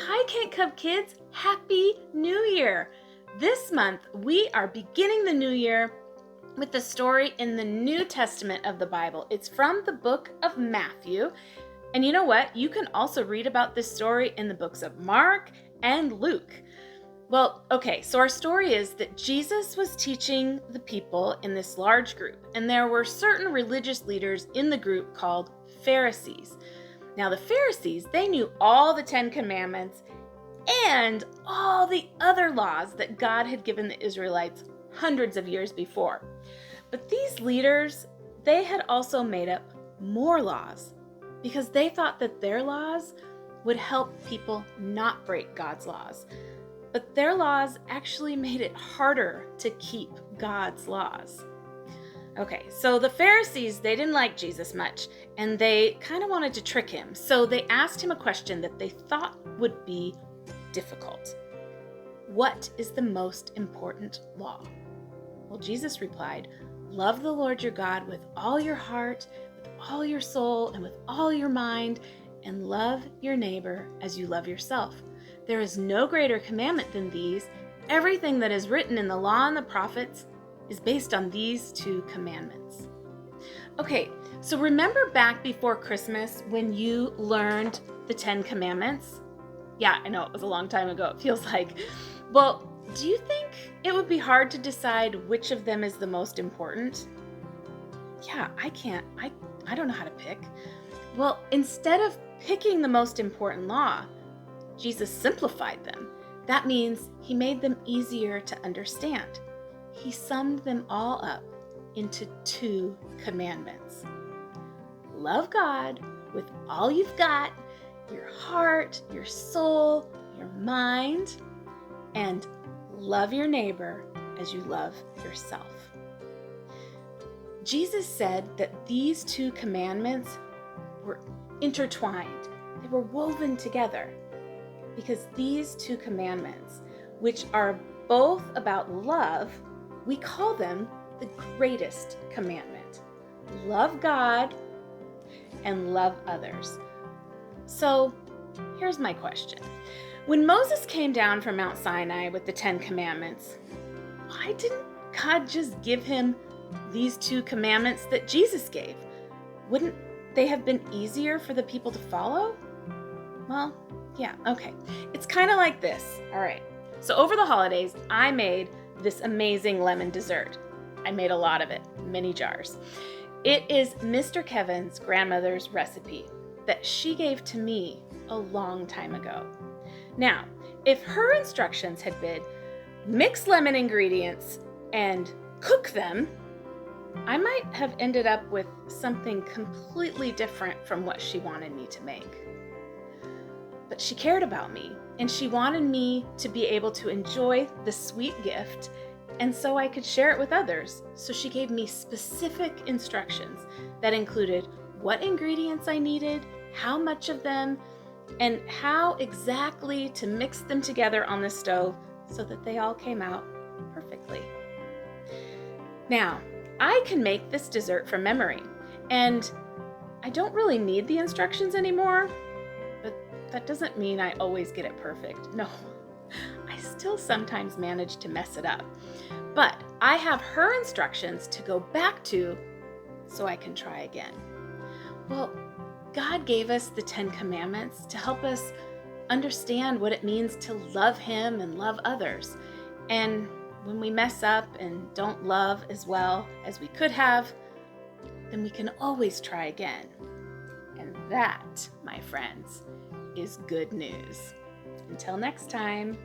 Hi, KentCov Kids. Happy New Year. This month, we are beginning the new year with the story in the New Testament of the Bible. It's from the book of Matthew. And you know what? You can also read about this story in the books of Mark and Luke. Well, okay, so our story is that Jesus was teaching the people in this large group, and there were certain religious leaders in the group called Pharisees. Now, the Pharisees, they knew all the 10 Commandments and all the other laws that God had given the Israelites hundreds of years before. But these leaders, they had also made up more laws because they thought that their laws would help people not break God's laws. But their laws actually made it harder to keep God's laws. Okay, so the Pharisees, they didn't like Jesus much, and they kind of wanted to trick him. So they asked him a question that they thought would be difficult. What is the most important law? Well, Jesus replied, love the Lord your God with all your heart, with all your soul, and with all your mind, and love your neighbor as you love yourself. There is no greater commandment than these. Everything that is written in the law and the prophets is based on these 2 commandments. Okay, so remember back before Christmas when you learned the 10 commandments? Yeah, I know it was a long time ago, it feels like. Well, do you think it would be hard to decide which of them is the most important? Yeah, I don't know how to pick. Well, instead of picking the most important law, Jesus simplified them. That means he made them easier to understand. He summed them all up into 2 commandments. Love God with all you've got, your heart, your soul, your mind, and love your neighbor as you love yourself. Jesus said that these 2 commandments were intertwined. They were woven together. Because these 2 commandments, which are both about love, we call them the Greatest Commandment. Love God and love others. So here's my question. When Moses came down from Mount Sinai with the 10 Commandments, why didn't God just give him these 2 commandments that Jesus gave? Wouldn't they have been easier for the people to follow? Well, yeah, okay. It's kind of like this. All right. So over the holidays, I made this amazing lemon dessert. I made a lot of it, many jars. It is Mr. Kevin's grandmother's recipe that she gave to me a long time ago. Now, if her instructions had been mix lemon ingredients and cook them, I might have ended up with something completely different from what she wanted me to make. But she cared about me, and she wanted me to be able to enjoy the sweet gift, and so I could share it with others. So she gave me specific instructions that included what ingredients I needed, how much of them, and how exactly to mix them together on the stove so that they all came out perfectly. Now, I can make this dessert from memory, and I don't really need the instructions anymore. That doesn't mean I always get it perfect. No, I still sometimes manage to mess it up. But I have her instructions to go back to so I can try again. Well, God gave us the 10 Commandments to help us understand what it means to love Him and love others. And when we mess up and don't love as well as we could have, then we can always try again. And that, my friends, is good news. Until next time.